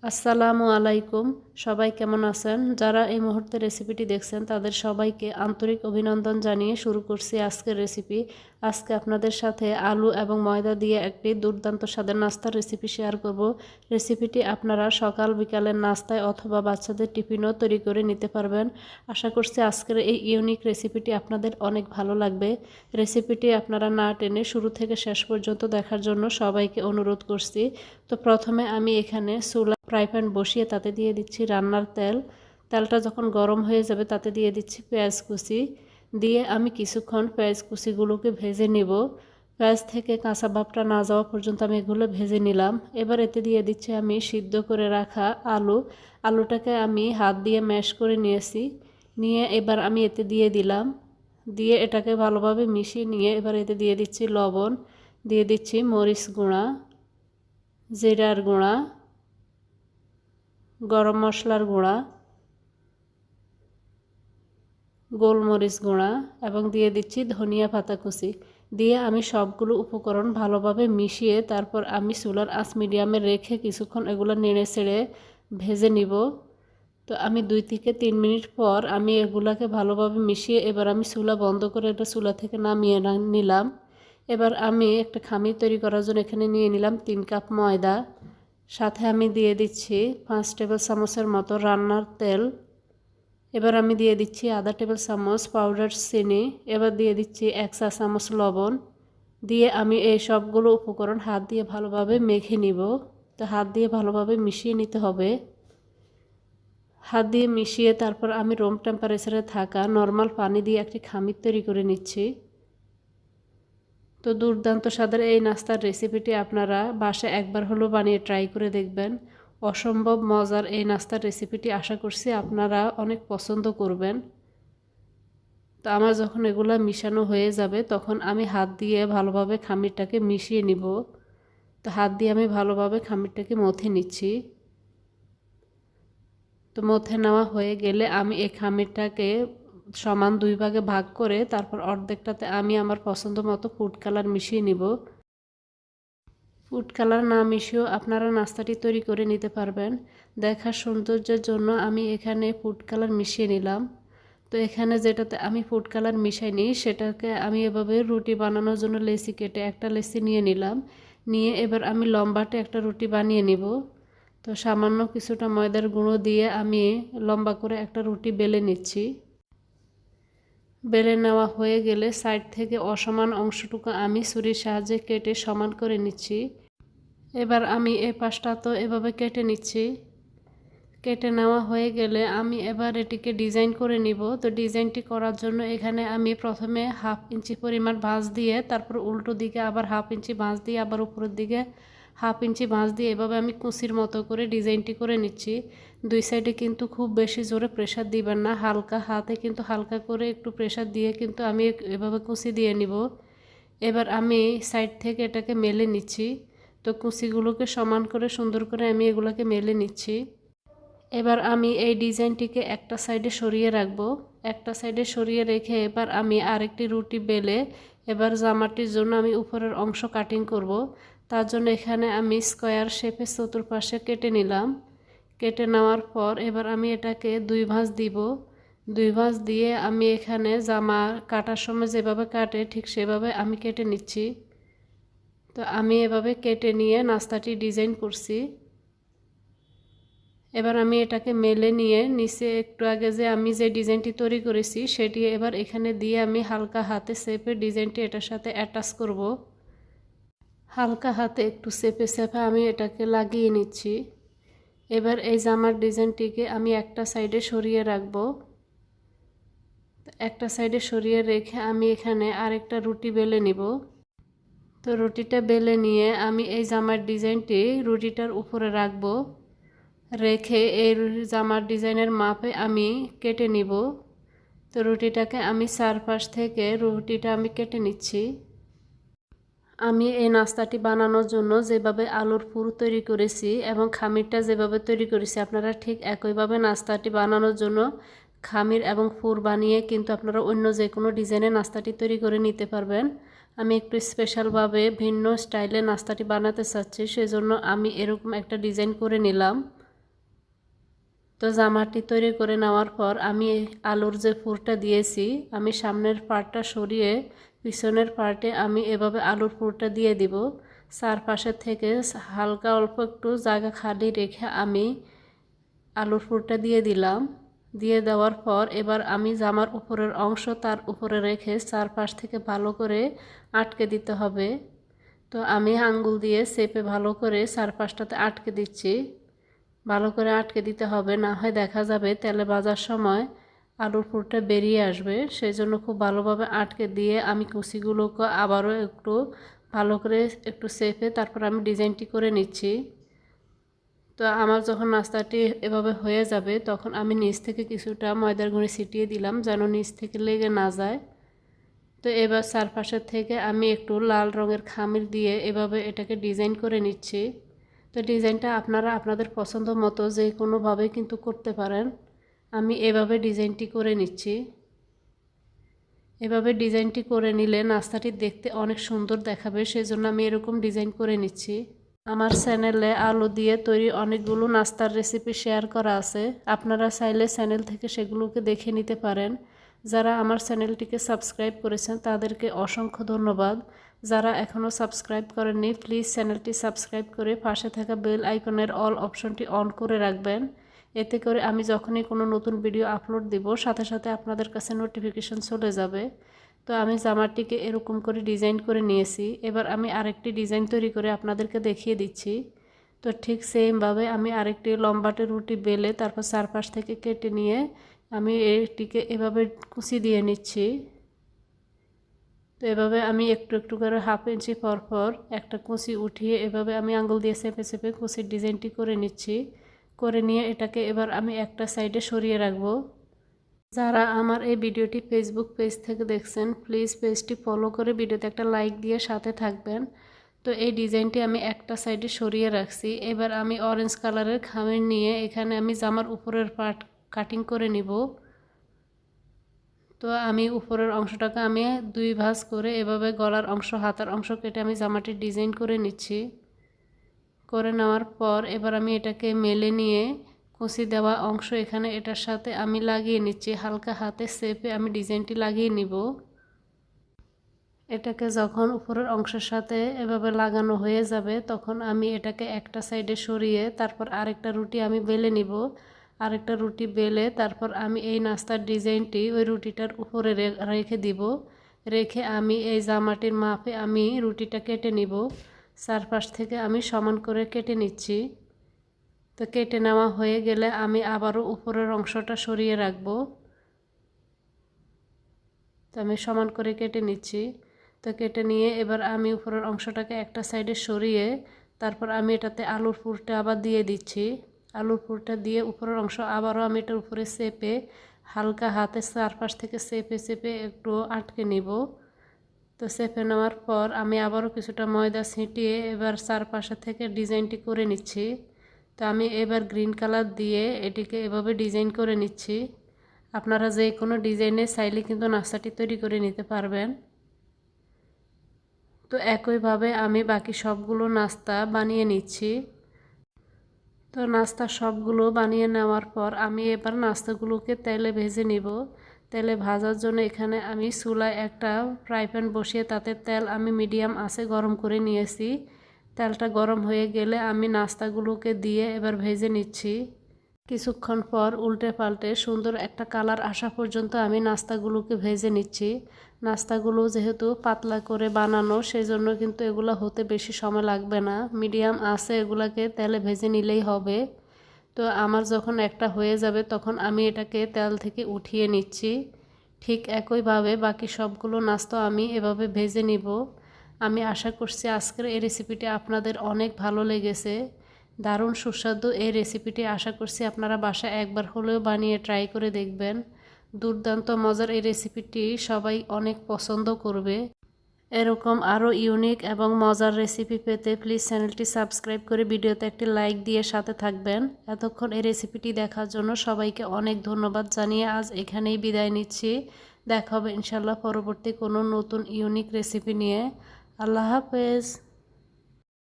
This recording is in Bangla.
আসসালামু আলাইকুম। সবাই কেমন আছেন? যারা এই মুহূর্তে রেসিপিটি দেখছেন তাদের সবাইকে আন্তরিক অভিনন্দন জানিয়ে শুরু করছি আজকের রেসিপি। আজকে আপনাদের সাথে আলু এবং ময়দা দিয়ে একটি দুর্দান্ত স্বাদের নাস্তার রেসিপি শেয়ার করব। রেসিপিটি আপনারা সকাল বিকালের নাস্তায় অথবা বাচ্চাদের টিফিনও তৈরি করে নিতে পারবেন। আশা করছি আজকের এই ইউনিক রেসিপিটি আপনাদের অনেক ভালো লাগবে। রেসিপিটি আপনারা না টেনে শুরু থেকে শেষ পর্যন্ত দেখার জন্য সবাইকে অনুরোধ করছি। তো প্রথমে আমি এখানে ফ্রাই প্যান বসিয়ে তাতে দিয়ে দিচ্ছি রান্নার তেল। তেলটা যখন গরম হয়ে যাবে তাতে দিয়ে দিচ্ছি পেঁয়াজ কুচি। দিয়ে আমি কিছুক্ষণ পেঁয়াজ কুচিগুলোকে ভেজে নিব। পেঁয়াজ থেকে কাঁচা ভাবটা না যাওয়া পর্যন্ত আমি এগুলো ভেজে নিলাম। এবার এতে দিয়ে দিচ্ছি আমি সিদ্ধ করে রাখা আলুটাকে আমি হাত দিয়ে ম্যাশ করে নিয়েছি। নিয়ে এবার আমি এতে দিয়ে দিলাম। দিয়ে এটাকে ভালোভাবে মিশিয়ে নিয়ে এবার এতে দিয়ে দিচ্ছি লবণ, দিয়ে দিচ্ছি মরিচ গুঁড়া, জিরার গুঁড়া, গরম মশলার গুঁড়া, গোলমরিচ গুঁড়া এবং দিয়ে দিচ্ছি ধনিয়া পাতা কুচি। দিয়ে আমি সবগুলো উপকরণ ভালোভাবে মিশিয়ে তারপর আমি চুলার আঁচ মিডিয়ামে রেখে কিছুক্ষণ এগুলো নেড়ে ছেড়ে ভেজে নিব। তো আমি 2 থেকে 3 মিনিট পর আমি এগুলাকে ভালোভাবে মিশিয়ে এবার আমি চুলা বন্ধ করে এটা চুলা থেকে নামিয়ে নিলাম। এবার আমি একটা খামির তৈরি করার জন্য এখানে নিয়ে নিলাম 3 কাপ ময়দা। সাথে আমি দিয়ে দিচ্ছি 5 টেবিল চামচের মতো রান্নার তেল। এবার আমি দিয়ে দিচ্ছি আধা টেবিল চামচ পাউডার চিনি। এবার দিয়ে দিচ্ছি 1 চা চামচ লবণ। দিয়ে আমি এই সবগুলো উপকরণ হাত দিয়ে ভালোভাবে মেখে নিব। তো হাত দিয়ে ভালোভাবে মিশিয়ে নিতে হবে। হাত দিয়ে মিশিয়ে তারপর আমি রুম টেম্পারেচারে থাকা নর্মাল পানি দিয়ে একটি খামির তৈরি করে নিচ্ছি। তো দুর্দান্ত স্বাদের এই নাস্তার রেসিপিটি আপনারা বাসায় একবার হলেও বানিয়ে ট্রাই করে দেখবেন। অসম্ভব মজার এই নাস্তার রেসিপিটি আশা করছি আপনারা অনেক পছন্দ করবেন। তো আমার যখন এগুলা মিশানো হয়ে যাবে তখন আমি হাত দিয়ে ভালোভাবে খামিরটাকে মিশিয়ে নিব। তো হাত দিয়ে আমি ভালোভাবে খামিরটাকে মথে নিচ্ছি। তো মথে নেওয়া হয়ে গেলে আমি এই খামিরটাকে সমান 2 ভাগে ভাগ করে তারপর অর্ধেকটাতে আমি আমার পছন্দ মতো ফুড কালার মিশিয়ে নিব। ফুড কালার না মিশিয়েও আপনারা নাস্তাটি তৈরি করে নিতে পারবেন। দেখার সৌন্দর্যের জন্য আমি এখানে ফুড কালার মিশিয়ে নিলাম। তো এখানে যেটাতে আমি ফুড কালার মিশাইনি সেটাকে আমি এভাবে রুটি বানানোর জন্য লেচি কেটে একটা লেচি নিয়ে নিলাম। নিয়ে এবার আমি লম্বাটে একটা রুটি বানিয়ে নিব। তো সামান্য কিছুটা ময়দার গুঁড়ো দিয়ে আমি লম্বা করে একটা রুটি বেলে নিচ্ছি। বেলে নেওয়া হয়ে গেলে সাইড থেকে অসমান অংশটুকু আমি ছুরির সাহায্যে কেটে সমান করে নিচ্ছি। এবার আমি এই পাশটা তো এভাবে কেটে নিচ্ছি। কেটে নেওয়া হয়ে গেলে আমি এবার এটিকে ডিজাইন করে নিব। তো ডিজাইনটি করার জন্য এখানে আমি প্রথমে 1/2 ইঞ্চি পরিমাণ ভাঁজ দিয়ে তারপর উল্টো দিকে আবার 1/2 ইঞ্চি ভাঁজ দিয়ে আবার উপরের দিকে 1/2 ইঞ্চি ভাঁজ দিয়ে এভাবে আমি কুচির মতো করে ডিজাইনটি করে নিচ্ছি। 2 সাইডে কিন্তু খুব বেশি জোরে প্রেসার দিবেন না, হালকা হাতে কিন্তু হালকা করে একটু প্রেসার দিয়ে কিন্তু আমি এভাবে কুচি দিয়ে নিব। এবার আমি সাইড থেকে এটাকে মেলে নিচ্ছি। তো কুচিগুলোকে সমান করে সুন্দর করে আমি এগুলোকে মেলে নিচ্ছি। এবার আমি এই ডিজাইনটিকে একটা সাইডে সরিয়ে রাখব। একটা সাইডে সরিয়ে রেখে এবার আমি আরেকটি রুটি বেলে এবার জামাটির জন্য আমি উপরের অংশ কাটিং করব। তার জন্য এখানে আমি স্কোয়ার শেপে চতুর্পাশে কেটে নিলাম। কেটে নেওয়ার পর এবার আমি এটাকে 2 ভাঁজ দিব। 2 ভাঁজ দিয়ে আমি এখানে জামা কাটার সময় যেভাবে কাটে ঠিক সেভাবে আমি কেটে নিচ্ছি। তো আমি এভাবে কেটে নিয়ে নাস্তাটি ডিজাইন করছি। এবার আমি এটাকে মেলে নিয়ে নিচে একটু আগে যে আমি যে ডিজাইনটি তৈরি করেছি সেটি এবার এখানে দিয়ে আমি হালকা হাতে চেপে ডিজাইনটি এটার সাথে অ্যাটাচ করব। হালকা হাতে একটু চেপে চেপে আমি এটাকে লাগিয়ে নিচ্ছি। এবার এই জামার ডিজাইনটিকে আমি একটা সাইডে সরিয়ে রাখব। একটা সাইডে সরিয়ে রেখে আমি এখানে আরেকটা রুটি বেলে নিব। তো রুটিটা বেলে নিয়ে আমি এই জামার ডিজাইনটি রুটিটার উপরে রাখব। রেখে এই জামার ডিজাইনের মাপে আমি কেটে নিব। তো রুটিটাকে আমি চারপাশ থেকে রুটিটা আমি কেটে নিচ্ছি। আমি এই নাস্তাটি বানানোর জন্য যেভাবে আলুর পুর তৈরি করেছি এবং খামিরটা যেভাবে তৈরি করেছি আপনারা ঠিক একইভাবে নাস্তাটি বানানোর জন্য খামির এবং পুর বানিয়ে কিন্তু আপনারা অন্য যে কোনো ডিজাইনের নাস্তাটি তৈরি করে নিতে পারবেন। আমি একটু স্পেশালভাবে ভিন্ন স্টাইলে নাস্তাটি বানাতে চাচ্ছি, সেজন্য আমি এরকম একটা ডিজাইন করে নিলাম। তো জামাটি তৈরি করে নেওয়ার পর আমি আলুর যে পুরটা দিয়েছি আমি সামনের পার্টটা সরিয়ে পিছনের পার্টে আমি এভাবে আলুর পুরটা দিয়ে দিব। চারপাশে থেকে হালকা অল্প একটু জায়গা খালি রেখে আমি আলুর পুরটা দিয়ে দিলাম। দিয়ে দেওয়ার পর এবার আমি জামার উপরের অংশ তার উপরে রেখে চারপাশ থেকে ভালো করে আটকে দিতে হবে। তো আমি আঙ্গুল দিয়ে চেপে ভালো করে চারপাশটাতে আটকে দিচ্ছি। ভালো করে আটকে দিতে হবে, না হয় দেখা যাবে তেলে ভাজার সময় আলুর পুরটা বেরিয়ে আসবে। সেই জন্য খুব ভালোভাবে আটকে দিয়ে আমি কুচিগুলোকে আবারও একটু ভালো করে একটু চেপে তারপর আমি ডিজাইনটি করে নিচ্ছি। তো আমার যখন নাস্তাটি এভাবে হয়ে যাবে তখন আমি নিচ থেকে কিছুটা ময়দার গুঁড়ি ছিটিয়ে দিলাম যেন নিচ থেকে লেগে না যায়। তো এবার চারপাশের থেকে আমি একটু লাল রঙের খামির দিয়ে এভাবে এটাকে ডিজাইন করে নিচ্ছি। তো ডিজাইনটা আপনারা আপনাদের পছন্দ মতো যে কোনোভাবে কিন্তু করতে পারেন। আমি এভাবে ডিজাইনটি করে নিচ্ছি। এভাবে ডিজাইনটি করে নিলে নাস্তাটি দেখতে অনেক সুন্দর দেখাবে, সেজন্য আমি এরকম ডিজাইন করে নিচ্ছি। আমার চ্যানেলে আলু দিয়ে তৈরি অনেকগুলো নাস্তার রেসিপি শেয়ার করা আছে, আপনারা চাইলে চ্যানেল থেকে সেগুলোকে দেখে নিতে পারেন। যারা আমার চ্যানেলটিকে সাবস্ক্রাইব করেছেন তাদেরকে অসংখ্য ধন্যবাদ। যারা এখনও সাবস্ক্রাইব করেননি প্লিজ চ্যানেলটি সাবস্ক্রাইব করে পাশে থাকা বেল আইকনের অল অপশনটি অন করে রাখবেন। এতে করে আমি যখনই কোনো নতুন ভিডিও আপলোড দিব সাথে সাথে আপনাদের কাছে নোটিফিকেশন চলে যাবে। তো আমি জামাটিকে এরকম করে ডিজাইন করে নিয়েছি। এবার আমি আরেকটি ডিজাইন তৈরি করে আপনাদেরকে দেখিয়ে দিচ্ছি। তো ঠিক সেমভাবে আমি আরেকটি লম্বাটে রুটি বেলে তারপর চারপাশ থেকে কেটে নিয়ে আমি এটিকে এভাবে কুচি দিয়ে নিচ্ছি। তো এভাবে আমি একটু একটু করে হাফ ইঞ্চি পর পর একটা কুচি উঠিয়ে এভাবে আমি আঙুল দিয়ে চেপে চেপে কুচির ডিজাইনটি করে নিচ্ছি। করে নিয়ে এটাকে এবার আমি একটা সাইডে সরিয়ে রাখবো। যারা আমার এই ভিডিওটি ফেসবুক পেজ থেকে দেখছেন প্লিজ পেজটি ফলো করে ভিডিওতে একটা লাইক দিয়ে সাথে থাকবেন। তো এই ডিজাইনটি আমি একটা সাইডে সরিয়ে রাখছি। এবার আমি অরেঞ্জ কালারের খামির নিয়ে এখানে আমি জামার উপরের পার্ট কাটিং করে নিব। তো আমি উপরের অংশটাকে আমি দুই ভাঁজ করে এভাবে গলার অংশ হাতার অংশ কেটে আমি জামাটির ডিজাইন করে নিচ্ছি। করে নেওয়ার পর এবার আমি এটাকে মেলে নিয়ে কুচি দেওয়া অংশ এখানে এটার সাথে আমি লাগিয়ে নিচ্ছি। হালকা হাতে চেপে আমি ডিজাইনটি লাগিয়ে নিব। এটাকে যখন উপরের অংশের সাথে এভাবে লাগানো হয়ে যাবে তখন আমি এটাকে একটা সাইডে সরিয়ে তারপর আরেকটা রুটি আমি বেলে নিব। আরেকটা রুটি বেলে তারপর আমি এই নাস্তার ডিজাইনটি ওই রুটিটার উপরে রেখে দিব। রেখে আমি এই জামাটির মাপে আমি রুটিটা কেটে নিব। চারপাশ থেকে আমি সমান করে কেটে নিচ্ছি। তো কেটে নেওয়া হয়ে গেলে আমি আবারও উপরের অংশটা সরিয়ে রাখবো। তো আমি সমান করে কেটে নিচ্ছি। তো কেটে নিয়ে এবার আমি উপরের অংশটাকে একটা সাইডে সরিয়ে তারপর আমি এটাতে আলুর পুরটা আবার দিয়ে দিচ্ছি। আলুর পুরটা দিয়ে উপরের অংশ আবারও আমি এটার উপরে চেপে হালকা হাতে চারপাশ থেকে চেপে চেপে একটু আটকে নিব। তো চেপে নেওয়ার পর আমি আবারও কিছুটা ময়দা ছিটিয়ে এবার চারপাশে থেকে ডিজাইনটি করে নিচ্ছি। তো আমি এবার গ্রিন কালার দিয়ে এটিকে এভাবে ডিজাইন করে নিচ্ছি। আপনারা যে কোনো ডিজাইনে চাইলে কিন্তু নাস্তাটি তৈরি করে নিতে পারবেন। তো একইভাবে আমি বাকি সবগুলো নাস্তা বানিয়ে নিচ্ছি। তো নাস্তা সবগুলো বানিয়ে নেওয়ার পর আমি এবার নাস্তাগুলোকে তেলে ভেজে নিব। তেলে ভাজার জন্য এখানে আমি চুলায় একটা ফ্রাই প্যান বসিয়ে তাতে তেল আমি মিডিয়াম আঁচে গরম করে নিয়েছি। তেলটা গরম হয়ে গেলে আমি নাস্তাগুলোকে দিয়ে এবার ভেজে নিচ্ছি। কিছুক্ষণ পর উল্টে পাল্টে সুন্দর একটা কালার আসা পর্যন্ত আমি নাস্তাগুলোকে ভেজে নিচ্ছি। নাস্তাগুলো যেহেতু পাতলা করে বানানো সেজন্য কিন্তু এগুলো হতে বেশি সময় লাগবে না, মিডিয়াম আঁচে এগুলাকে তেলে ভেজে নিলেই হবে। তো আমার যখন একটা হয়ে যাবে তখন আমি এটাকে তেল থেকে উঠিয়ে নিচ্ছি। ঠিক একইভাবে বাকি সবগুলো নাস্তা আমি এভাবে ভেজে নিব। আমি আশা করছি আজকের এই রেসিপিটি আপনাদের অনেক ভালো লেগেছে। দারুণ সুস্বাদু এই রেসিপিটি আশা করছি আপনারা বাসায় একবার হলেও বানিয়ে ট্রাই করে দেখবেন। দুর্দান্ত মজার এই রেসিপিটি সবাই অনেক পছন্দ করবে। এরকম আরও ইউনিক এবং মজার রেসিপি পেতে প্লিজ চ্যানেলটি সাবস্ক্রাইব করে ভিডিওতে একটি লাইক দিয়ে সাথে থাকবেন। এতক্ষণ এই রেসিপিটি দেখার জন্য সবাইকে অনেক ধন্যবাদ জানিয়ে আজ এখানেই বিদায় নিচ্ছি। দেখা হবে ইনশাল্লাহ পরবর্তী কোনো নতুন ইউনিক রেসিপি নিয়ে। আল্লাহ হাফেজ।